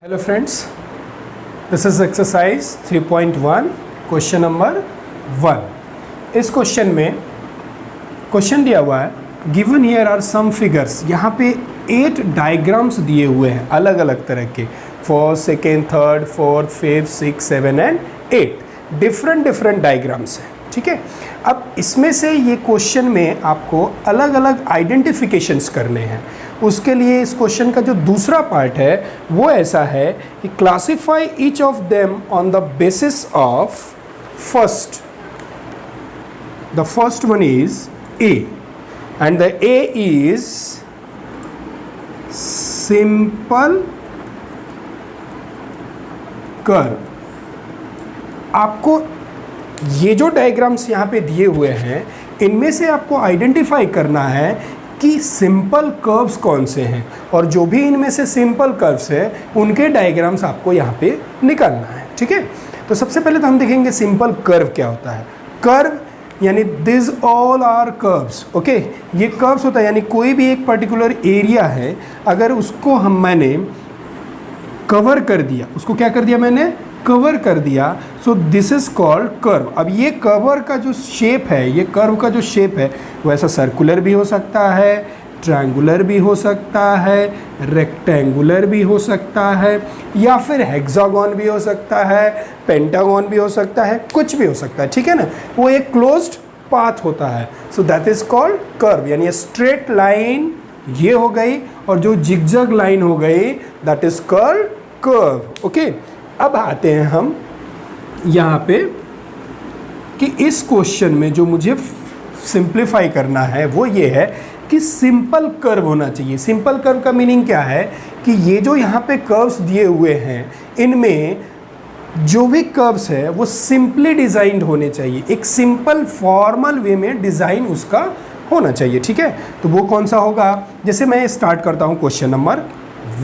Hello friends, this is exercise 3.1 question number 1। इस question में question दिया हुआ है given here are some figures. यहाँ पे 8 डायग्राम्स दिए हुए हैं अलग अलग तरह के, first, second, third, fourth, fifth, 6, 7 and 8 different diagrams हैं। ठीक है, अब इसमें से ये क्वेश्चन में आपको अलग अलग आइडेंटिफिकेशंस करने हैं। उसके लिए इस क्वेश्चन का जो दूसरा पार्ट है वो ऐसा है कि classify each of them on the basis of first. The first one is A and the A is simple curve. आपको ये जो डायग्राम्स यहाँ पे दिए हुए हैं इनमें से आपको आइडेंटिफाई करना है कि सिंपल कर्व्स कौन से हैं, और जो भी इनमें से सिंपल कर्व्स हैं उनके डायग्राम्स आपको यहाँ पे निकालना है। ठीक है, तो सबसे पहले तो हम देखेंगे सिंपल कर्व क्या होता है। कर्व यानी this all are curves. Okay, ये कर्व्स होता है यानी कोई भी एक पर्टिकुलर एरिया है, अगर उसको मैंने कवर कर दिया, उसको क्या कर दिया मैंने, कवर कर दिया, सो दिस इज कॉल्ड कर्व। अब ये कवर का जो शेप है, ये कर्व का जो शेप है वो ऐसा सर्कुलर भी हो सकता है, ट्रायंगुलर भी हो सकता है, रेक्टेंगुलर भी हो सकता है, या फिर हेक्सागोन भी हो सकता है, पेंटागोन भी हो सकता है, कुछ भी हो सकता है। ठीक है ना, वो एक क्लोज्ड पाथ होता है, so that is called curve. यानी स्ट्रेट लाइन ये हो गई और जो जिगजैग लाइन हो गई that is called curve. Okay, अब आते हैं हम यहाँ पे कि इस क्वेश्चन में जो मुझे सिंप्लीफाई करना है वो ये है कि सिंपल कर्व होना चाहिए। सिंपल कर्व का मीनिंग क्या है कि ये जो यहाँ पे कर्व्स दिए हुए हैं इनमें जो भी कर्व्स है वो सिंपली डिज़ाइंड होने चाहिए, एक सिंपल फॉर्मल वे में डिज़ाइन उसका होना चाहिए। ठीक है, तो वो कौन सा होगा, जैसे मैं स्टार्ट करता हूँ क्वेश्चन नंबर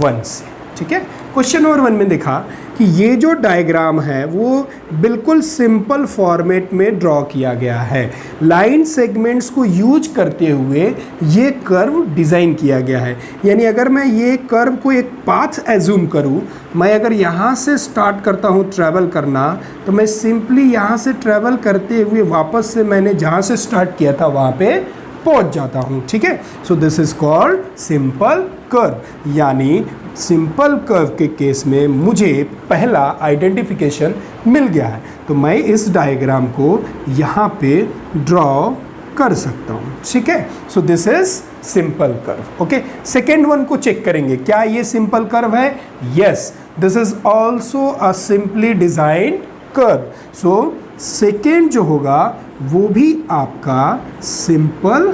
1 से। ठीक है, क्वेश्चन नंबर 1 में देखा कि ये जो डायग्राम है वो बिल्कुल सिंपल फॉर्मेट में ड्रॉ किया गया है। लाइन सेगमेंट्स को यूज करते हुए ये कर्व डिज़ाइन किया गया है। यानी अगर मैं ये कर्व को एक पाथ एज्यूम करूँ, मैं अगर यहाँ से स्टार्ट करता हूँ ट्रैवल करना, तो मैं सिंपली यहाँ से ट्रैवल करते हुए वापस से मैंने जहाँ से स्टार्ट किया था वहाँ पे पहुँच जाता हूँ। ठीक है, so this is called simple curve. यानी सिंपल कर्व के केस में मुझे पहला आइडेंटिफिकेशन मिल गया है, तो मैं इस डायग्राम को यहाँ पे ड्रॉ कर सकता हूँ। ठीक है, so this is simple curve. Okay, second one को चेक करेंगे, क्या ये सिंपल कर्व है? Yes, this is also a simply designed curve. So second जो होगा वो भी आपका सिंपल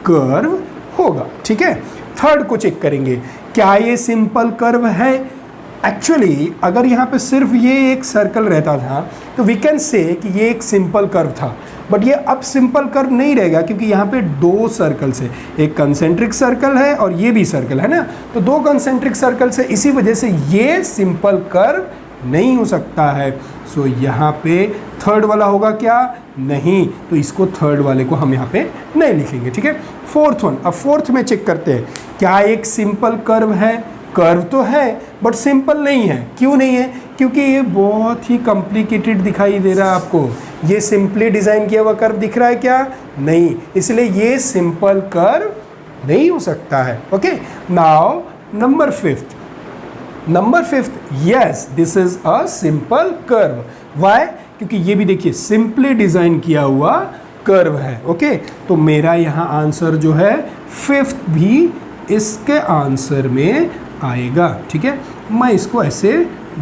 कर्व होगा। ठीक है, थर्ड को चेक करेंगे, क्या ये सिंपल कर्व है? एक्चुअली अगर यहाँ पे सिर्फ ये एक सर्कल रहता था तो वी कैन से कि ये एक सिंपल कर्व था, बट ये अब सिंपल कर्व नहीं रहेगा क्योंकि यहाँ पे 2 सर्कल्स है, एक कंसेंट्रिक सर्कल है और ये भी सर्कल है ना, तो 2 कंसेंट्रिक सर्कल से, इसी वजह से ये सिंपल कर्व नहीं हो सकता है। सो यहाँ पे थर्ड वाला होगा क्या? नहीं, तो इसको थर्ड वाले को हम यहाँ पे नहीं लिखेंगे। ठीक है, फोर्थ वन। अब फोर्थ में चेक करते हैं, क्या एक सिंपल कर्व है? कर्व तो है बट सिंपल नहीं है। क्यों नहीं है? क्योंकि ये बहुत ही कॉम्प्लिकेटेड दिखाई दे रहा है आपको। ये सिंपली डिज़ाइन किया हुआ कर्व दिख रहा है क्या? नहीं, इसलिए ये सिंपल कर्व नहीं हो सकता है। Okay, now number fifth. Yes, this is a simple curve. Why? क्योंकि ये भी देखिए सिंपली डिज़ाइन किया हुआ कर्व है। ओके, तो मेरा यहाँ आंसर जो है फिफ्थ भी इसके आंसर में आएगा। ठीक है, मैं इसको ऐसे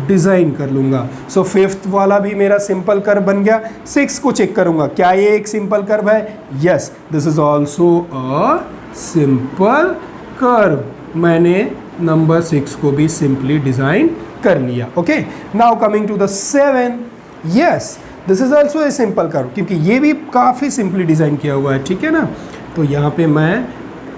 डिज़ाइन कर लूँगा। सो फिफ्थ वाला भी मेरा सिंपल कर्व बन गया। 6 को चेक करूँगा, क्या ये एक सिंपल कर्व है? Yes, this is also a simple curve. मैंने नंबर 6 को भी सिंपली डिज़ाइन कर लिया। Okay, now coming to the 7। Yes, this is also a simple curve, क्योंकि ये भी काफ़ी सिंपली डिज़ाइन किया हुआ है। ठीक है ना, तो यहाँ पे मैं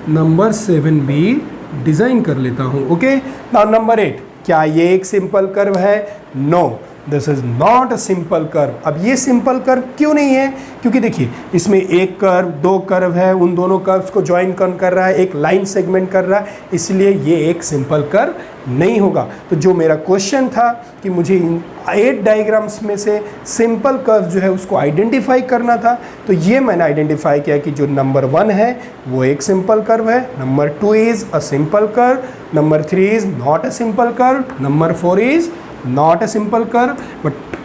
नंबर 7 भी डिज़ाइन कर लेता हूँ। ओके, नाउ नंबर 8, क्या ये एक सिंपल कर्व है? No, this is not a simple curve. अब ये सिंपल कर्व क्यों नहीं है? क्योंकि देखिए इसमें एक कर्व, दो कर्व है, उन दोनों कर्व्स को ज्वाइन कर रहा है, एक लाइन सेगमेंट कर रहा है, इसलिए ये एक सिंपल कर्व नहीं होगा। तो जो मेरा क्वेश्चन था कि मुझे इन 8 डायग्राम्स में से सिंपल कर्व जो है उसको आइडेंटिफाई करना था, तो ये मैंने आइडेंटिफाई किया कि जो नंबर 1 है वो एक सिंपल कर्व है, number 2 is a simple curve, number 3 is not a simple curve, number 4 is not a simple curve, but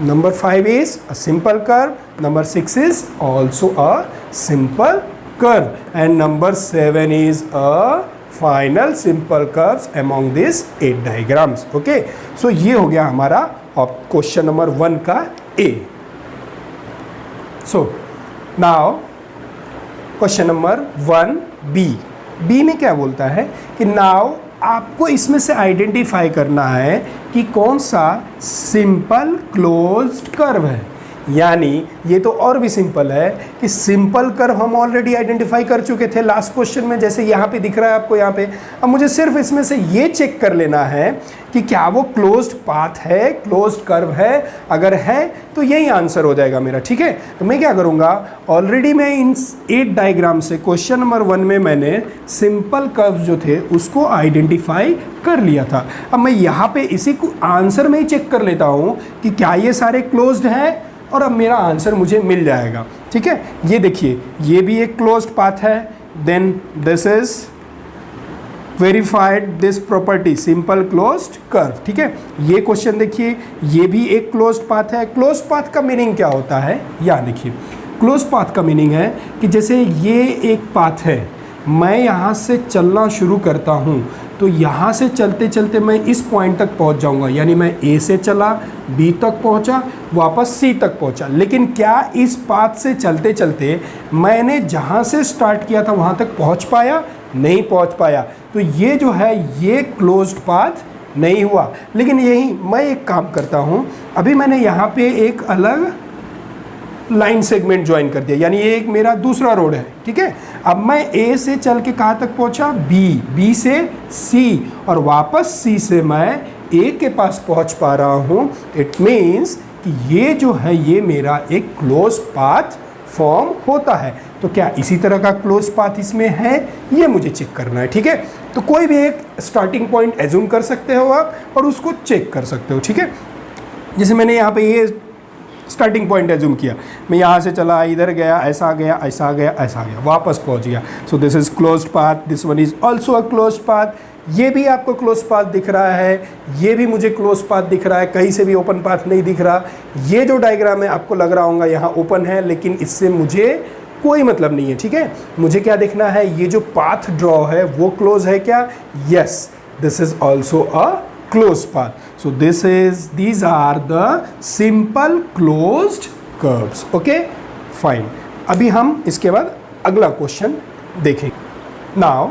number 5 is a simple curve, number 6 is also a simple curve, and number 7 is a final simple curves among these 8 diagrams. Okay, so ये हो गया हमारा question number 1 का A. So now question number 1B. B में क्या बोलता है कि now आपको इसमें से आइडेंटिफाई करना है कि कौन सा सिंपल क्लोज्ड कर्व है। यानी ये तो और भी सिंपल है कि सिंपल कर्व हम ऑलरेडी आइडेंटिफाई कर चुके थे लास्ट क्वेश्चन में, जैसे यहाँ पे दिख रहा है आपको यहाँ पे। अब मुझे सिर्फ इसमें से ये चेक कर लेना है कि क्या वो क्लोज्ड पाथ है, क्लोज्ड कर्व है। अगर है तो यही आंसर हो जाएगा मेरा, ठीक है। तो मैं क्या करूँगा, ऑलरेडी मैं इन 8 डायग्राम से क्वेश्चन नंबर 1 में मैंने सिंपल कर्व जो थे उसको आइडेंटिफाई कर लिया था। अब मैं यहाँ पे इसी को आंसर में ही चेक कर लेता हूँ कि क्या ये सारे क्लोज्ड हैं, और अब मेरा आंसर मुझे मिल जाएगा, ठीक है। ये देखिए ये भी एक क्लोज्ड पाथ है, then this is verified this property simple closed curve, ठीक है। ये क्वेश्चन देखिए ये भी एक क्लोज्ड पाथ है। क्लोज्ड पाथ का मीनिंग क्या होता है, या देखिए क्लोज्ड पाथ का मीनिंग है कि जैसे ये एक पाथ है, मैं यहाँ से चलना शुरू करता हूँ तो यहाँ से चलते चलते मैं इस पॉइंट तक पहुँच जाऊँगा, यानी मैं ए से चला, बी तक पहुँचा, वापस सी तक पहुँचा। लेकिन क्या इस पाथ से चलते चलते मैंने जहाँ से स्टार्ट किया था वहाँ तक पहुँच पाया? नहीं पहुँच पाया। तो ये जो है ये क्लोज्ड पाथ नहीं हुआ। लेकिन यही मैं एक काम करता हूँ, अभी मैंने यहाँ पे एक अलग लाइन सेगमेंट ज्वाइन कर दिया, यानी ये एक मेरा दूसरा रोड है, ठीक है। अब मैं ए से चल के कहाँ तक पहुँचा? बी, बी से सी, और वापस सी से मैं ए के पास पहुँच पा रहा हूँ। इट मीन्स कि ये जो है ये मेरा एक क्लोज पाथ फॉर्म होता है। तो क्या इसी तरह का क्लोज पाथ इसमें है, ये मुझे चेक करना है, ठीक है। तो कोई भी एक स्टार्टिंग पॉइंट एज्यूम कर सकते हो आप और उसको चेक कर सकते हो, ठीक है। जैसे मैंने यहाँ पे ये स्टार्टिंग पॉइंट एज्यूम किया, मैं यहाँ से चला, इधर गया, ऐसा गया, ऐसा गया, ऐसा गया, वापस पहुँच गया। So this is closed path, this one is also a closed path. ये भी आपको क्लोज पाथ दिख रहा है, ये भी मुझे क्लोज पाथ दिख रहा है, कहीं से भी ओपन पाथ नहीं दिख रहा। ये जो डायग्राम है आपको लग रहा होगा यहाँ ओपन है, लेकिन इससे मुझे कोई मतलब नहीं है, ठीक है। मुझे क्या देखना है, ये जो पाथ ड्रॉ है वो क्लोज है क्या? Yes, this is also a closed path. So these are the simple closed curves. Okay, fine. अभी हम इसके बाद अगला क्वेश्चन देखेंगे। Now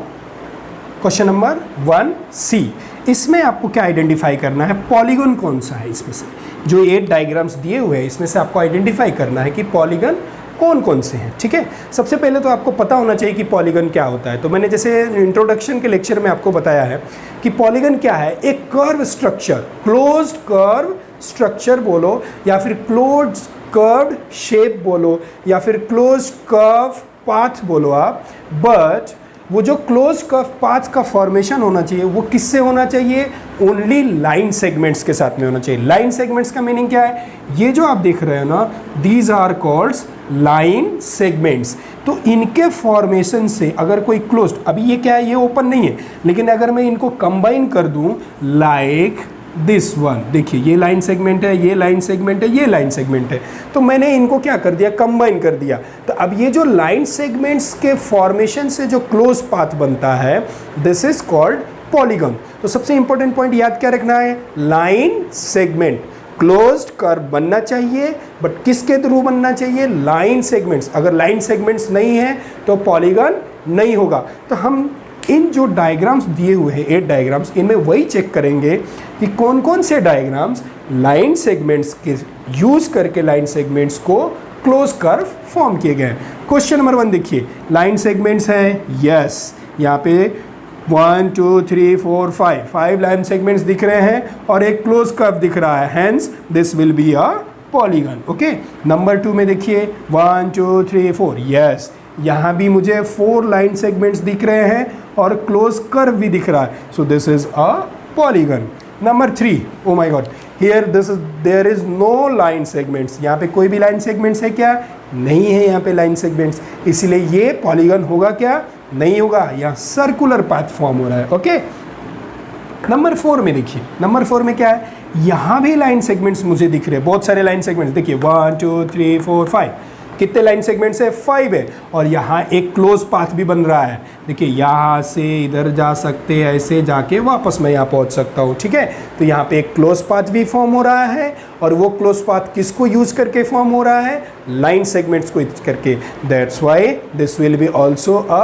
क्वेश्चन नंबर 1C, इसमें आपको क्या आइडेंटिफाई करना है, पॉलीगन कौन सा है इसमें से। जो 8 डायग्राम्स दिए हुए हैं इसमें से आपको आइडेंटिफाई करना है कि पॉलीगन कौन कौन से हैं, ठीक है। सबसे पहले तो आपको पता होना चाहिए कि पॉलीगन क्या होता है। तो मैंने जैसे इंट्रोडक्शन के लेक्चर में आपको बताया है कि पॉलीगन क्या है, एक curve structure, closed curve structure बोलो, या फिर क्लोज्ड कर्व्ड शेप बोलो, या फिर क्लोज्ड कर्व पाथ बोलो आप। बट वो जो क्लोज कर्व पाथ का फॉर्मेशन होना चाहिए वो किससे होना चाहिए? ओनली लाइन सेगमेंट्स के साथ में होना चाहिए। लाइन सेगमेंट्स का मीनिंग क्या है? ये जो आप देख रहे हो ना, these are called line segments. तो इनके फॉर्मेशन से अगर कोई क्लोज्ड, अभी ये क्या है, ये ओपन नहीं है, लेकिन अगर मैं इनको कंबाइन कर दूं लाइक दिस वन, देखिए ये लाइन सेगमेंट है, ये लाइन सेगमेंट है, ये लाइन सेगमेंट है, तो मैंने इनको क्या कर दिया, कंबाइन कर दिया। तो अब ये जो लाइन सेगमेंट्स के फॉर्मेशन से जो क्लोज पाथ बनता है, दिस इज कॉल्ड पॉलीगन। तो सबसे इंपॉर्टेंट पॉइंट याद क्या रखना है, लाइन सेगमेंट क्लोज्ड कर्व बनना चाहिए, बट किसके थ्रू बनना चाहिए, लाइन सेगमेंट्स। अगर लाइन सेगमेंट्स नहीं है तो पॉलीगन नहीं होगा। तो हम इन जो डायग्राम्स दिए हुए हैं 8 डायग्राम्स, इनमें वही चेक करेंगे कि कौन कौन से डायग्राम्स लाइन सेगमेंट्स के यूज करके लाइन सेगमेंट्स को क्लोज कर्व फॉर्म किए गए हैं। क्वेश्चन नंबर 1 देखिए, लाइन सेगमेंट्स हैं, यस, यहाँ पे 1 2 3 4 5 5 लाइन सेगमेंट्स दिख रहे हैं और एक क्लोज कर्व दिख रहा है, hence this will be a polygon. Okay, number 2 में देखिए 1 2 3 4, यस, यहाँ भी मुझे 4 लाइन सेगमेंट्स दिख रहे हैं और क्लोज कर्व भी दिख रहा है, so this is a polygon. Number 3, oh my god, here there is no line segments, यहाँ पे कोई भी लाइन सेगमेंट्स है क्या? नहीं है यहाँ पे लाइन सेगमेंट्स, इसीलिए ये पॉलीगन होगा क्या? नहीं होगा, यहाँ सर्कुलर पाथ फॉर्म हो रहा है। ओके, नंबर 4 में देखिए, नंबर 4 में क्या है? यहाँ भी लाइन सेगमेंट्स मुझे दिख रहे हैं, बहुत सारे लाइन सेगमेंट्स, देखिए 1 2 3 4 5, कितने लाइन सेगमेंट्स है? 5 है, और यहाँ एक क्लोज पाथ भी बन रहा है, देखिए यहाँ से इधर जा सकते हैं, ऐसे जाके वापस मैं यहाँ पहुँच सकता हूँ, ठीक है। तो यहाँ पे एक क्लोज पाथ भी फॉर्म हो रहा है, और वो क्लोज पाथ किसको यूज करके फॉर्म हो रहा है? लाइन सेगमेंट्स को यूज करके, that's why this will B also a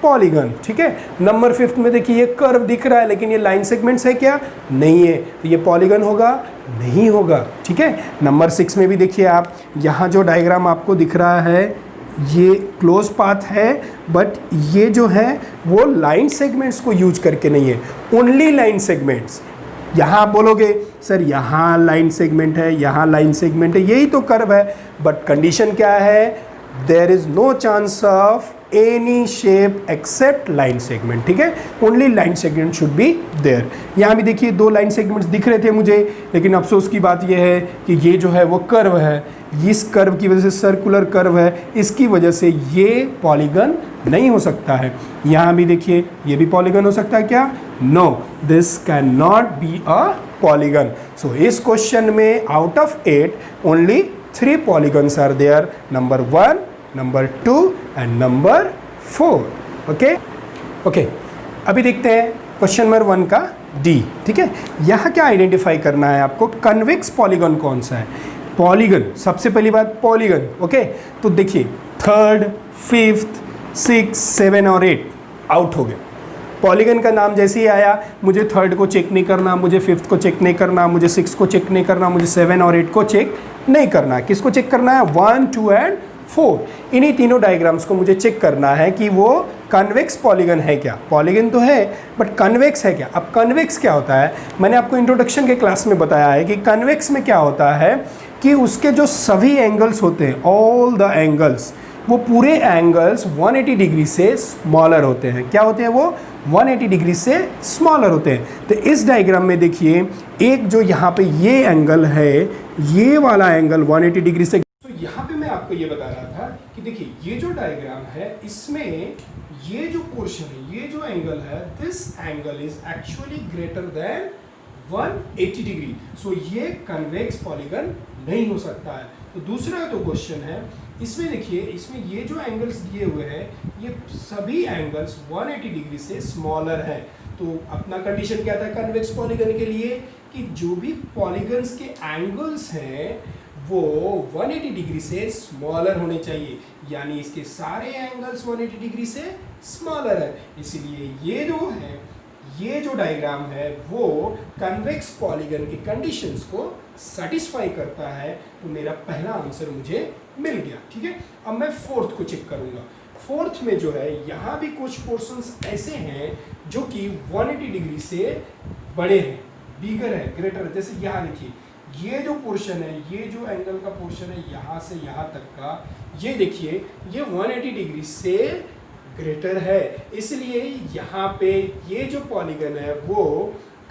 polygon, ठीक है। नंबर 5 में देखिए ये कर्व दिख रहा है, लेकिन ये लाइन सेगमेंट्स है क्या? नहीं है, तो ये पॉलीगन होगा? नहीं होगा, ठीक है। नंबर 6 में भी देखिए आप, यहाँ जो डायग्राम आपको दिख रहा है ये क्लोज पाथ है, बट ये जो है वो लाइन सेगमेंट्स को यूज करके नहीं है, ओनली लाइन सेगमेंट्स। यहाँ आप बोलोगे सर यहाँ लाइन सेगमेंट है, यहाँ लाइन सेगमेंट है, यही तो कर्व है, बट कंडीशन क्या है? There is no chance of any shape except line segment, ठीक है। Only line segment should be there. यहाँ भी देखिए 2 लाइन सेगमेंट्स दिख रहे थे मुझे, लेकिन अफसोस की बात यह है कि ये जो है वो कर्व है, इस कर्व की वजह से, सर्कुलर कर्व है, इसकी वजह से ये पॉलीगन नहीं हो सकता है। यहाँ भी देखिए ये भी पॉलीगन हो सकता है क्या? No, this can not be a polygon. So इस क्वेश्चन में out of 8 only 3 polygons are there, number 1, number 2 and number 4। Okay, अभी देखते हैं क्वेश्चन नंबर 1 का डी, ठीक है। यहाँ क्या आइडेंटिफाई करना है आपको? कन्वेक्स पॉलीगन कौन सा है? पॉलीगन, सबसे पहली बात पॉलीगन, ओके। तो देखिए 3rd, 5th, 6th, 7 और 8 आउट हो गए। पॉलीगन का नाम जैसे ही आया, मुझे 3rd को चेक नहीं करना, मुझे 5th को चेक नहीं करना, मुझे 6th को चेक नहीं करना, मुझे 7 और 8 को चेक नहीं करना। किसको चेक करना है? 1 2 एंड 4, इन्हीं तीनों डायग्राम्स को मुझे चेक करना है कि वो कन्वेक्स पॉलीगन है क्या। पॉलीगन तो है बट कन्वेक्स है क्या? अब कन्वेक्स क्या होता है? मैंने आपको इंट्रोडक्शन के क्लास में बताया है कि कन्वेक्स में क्या होता है कि उसके जो सभी एंगल्स होते हैं, ऑल द एंगल्स, वो पूरे एंगल्स 180 डिग्री से स्मॉलर होते हैं। क्या होते हैं वो? 180 डिग्री से स्मॉलर होते हैं। तो इस डायग्राम में देखिए, एक जो यहाँ पे ये एंगल है, ये वाला एंगल 180 डिग्री से, तो यहाँ पे मैं आपको ये बता रहा था कि देखिए ये जो डायग्राम है, इसमें ये जो पोर्शन है, ये जो एंगल है, this angle is actually greater than 180 degree. So ये कन्वेक्स पॉलीगन नहीं हो सकता है। तो दूसरा जो क्वेश्चन है, इसमें देखिए, इसमें ये जो एंगल्स दिए हुए हैं, ये सभी एंगल्स 180 डिग्री से स्मॉलर है। तो अपना कंडीशन क्या था कन्वेक्स पॉलीगन के लिए? कि जो भी पॉलीगन्स के एंगल्स हैं वो 180 डिग्री से स्मॉलर होने चाहिए, यानी इसके सारे एंगल्स 180 डिग्री से स्मॉलर है। इसलिए ये जो है, ये जो डायग्राम है वो कन्वेक्स पॉलीगन की कंडीशंस को सेटिस्फाई करता है। तो मेरा पहला आंसर मुझे मिल गया, ठीक है। अब मैं 4th को चेक करूंगा। 4th में जो है, यहाँ भी कुछ पोर्शंस ऐसे हैं जो कि 180 डिग्री से बड़े हैं, बिगर है, ग्रेटर है। जैसे यहाँ देखिए, ये जो पोर्शन है, ये जो एंगल का पोर्शन है यहाँ से यहाँ तक का, ये देखिए ये 180 डिग्री से ग्रेटर है। इसलिए यहाँ पे ये जो पॉलीगन है वो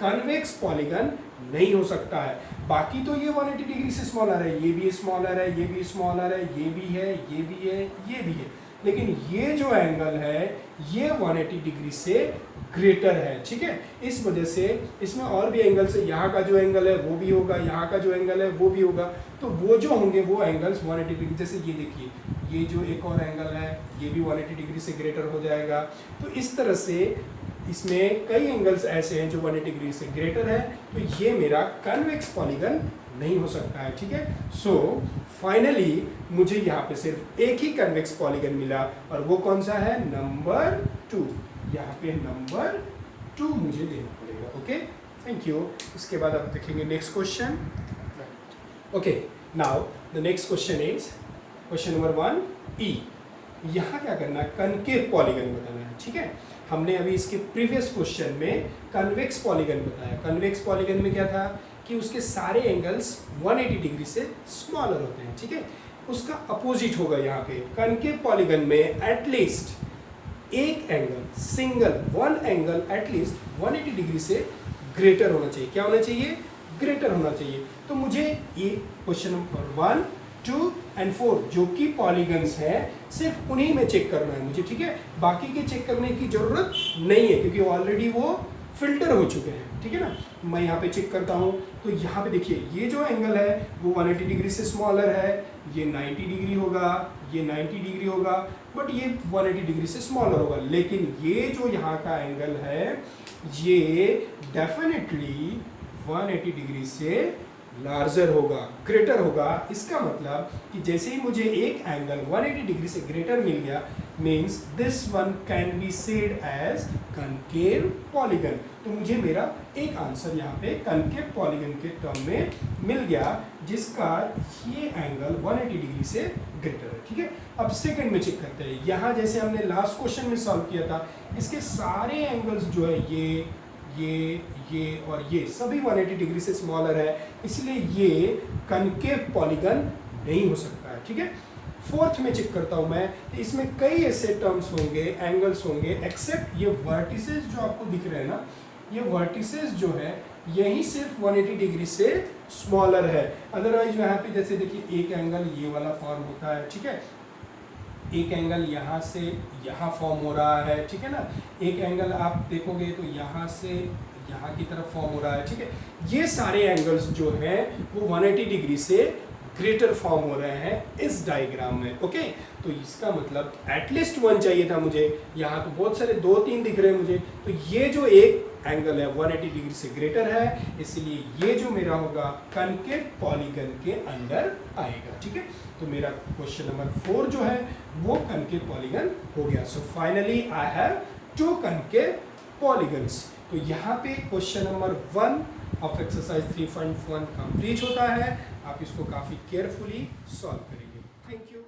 कन्वेक्स पॉलीगन नहीं हो सकता है। बाकी तो ये 180 डिग्री से स्मॉलर है, ये भी स्मॉलर है, ये भी स्मॉलर है, ये भी है, ये भी है, ये भी है, लेकिन ये जो एंगल है ये 180 डिग्री से ग्रेटर है, ठीक है। इस वजह से इसमें और भी एंगल्स है, यहाँ का जो एंगल है वो भी होगा, यहाँ का जो एंगल है वो भी होगा। तो वो जो होंगे वो एंगल्स 180 डिग्री, जैसे ये देखिए, ये जो एक और एंगल है ये भी 180 डिग्री से ग्रेटर हो जाएगा। तो इस तरह से इसमें कई एंगल्स ऐसे हैं जो 180 डिग्री से ग्रेटर है। तो ये मेरा कन्वेक्स पॉलीगन नहीं हो सकता है, ठीक है। सो फाइनली मुझे यहाँ पे सिर्फ एक ही कन्वेक्स पॉलीगन मिला, और वो कौन सा है? नंबर 2। यहाँ पे नंबर 2 मुझे देना पड़ेगा। Okay, thank you. इसके बाद आप देखेंगे next question. Okay, now the next question is question number 1 ई। यहाँ क्या करना है? कनकेव पॉलीगन बताना है, ठीक है। हमने अभी इसके प्रीवियस क्वेश्चन में कन्वेक्स पॉलीगन बताया। कन्वेक्स पॉलीगन में क्या था कि उसके सारे एंगल्स 180 डिग्री से स्मॉलर होते हैं, ठीक है। उसका अपोजिट होगा यहाँ पे कनकेव पॉलीगन में एटलीस्ट एक angle, single one angle at least 180 degree से ग्रेटर होना चाहिए। क्या होना चाहिए? ग्रेटर होना चाहिए। तो मुझे ये क्वेश्चन नंबर 1, 2 एंड 4 जो कि पॉलीगन्स हैं सिर्फ उन्हीं में चेक करना है मुझे, ठीक है। बाकी के चेक करने की जरूरत नहीं है क्योंकि ऑलरेडी वो फिल्टर हो चुके हैं, ठीक है ना। मैं यहाँ पे चेक करता हूँ तो यहाँ पे देखिए ये जो एंगल है वो 180 डिग्री से स्मॉलर है, ये 90 डिग्री होगा, ये 90 डिग्री होगा, बट ये 180 डिग्री से स्मॉलर होगा। लेकिन ये जो यहाँ का एंगल है ये डेफिनेटली 180 डिग्री से लार्जर होगा, ग्रेटर होगा। इसका मतलब कि जैसे ही मुझे एक एंगल 180 डिग्री से ग्रेटर मिल गया means this one can be said as concave polygon. तो मुझे मेरा एक आंसर यहाँ पे कनकेव पॉलीगन के टर्म में मिल गया जिसका ये एंगल 180 डिग्री से ग्रेटर है, ठीक है। अब सेकंड में चेक करते हैं। यहाँ जैसे हमने लास्ट क्वेश्चन में सॉल्व किया था इसके सारे एंगल्स जो है ये और ये सभी 180 डिग्री से स्मॉलर है, इसलिए ये कनकेव पॉलीगन नहीं हो सकता है, ठीक है। फोर्थ में चेक करता हूं मैं, इसमें कई ऐसे टर्म्स होंगे, एंगल्स होंगे, एक्सेप्ट ये वर्टिसेस जो आपको दिख रहे हैं ना, ये वर्टिसेस जो है यही सिर्फ 180 डिग्री से स्मॉलर है। अदरवाइज यहाँ पे जैसे देखिए एक एंगल ये वाला फॉर्म होता है, ठीक है, एक एंगल यहाँ से यहाँ फॉर्म हो रहा है, ठीक है ना, एक एंगल आप देखोगे तो यहाँ से यहाँ की तरफ फॉर्म हो रहा है, ठीक है। ये सारे एंगल्स जो हैं वो 180 डिग्री से ग्रेटर फॉर्म हो रहे हैं इस डायग्राम में, ओके। तो इसका मतलब एटलीस्ट 1 चाहिए था मुझे, यहाँ तो बहुत सारे 2-3 दिख रहे हैं मुझे। तो ये जो एक एंगल है 180 डिग्री से ग्रेटर है, इसलिए ये जो मेरा होगा कनकेव पॉलीगन के अंडर आएगा, ठीक है। तो मेरा क्वेश्चन नंबर 4 जो है वो कनकेव पॉलीगन हो गया। So finally I have 2 concave polygons. तो यहाँ पे question number 1 of exercise 3.1 complete होता है। आप इसको काफ़ी केयरफुली सॉल्व करेंगे। Thank you.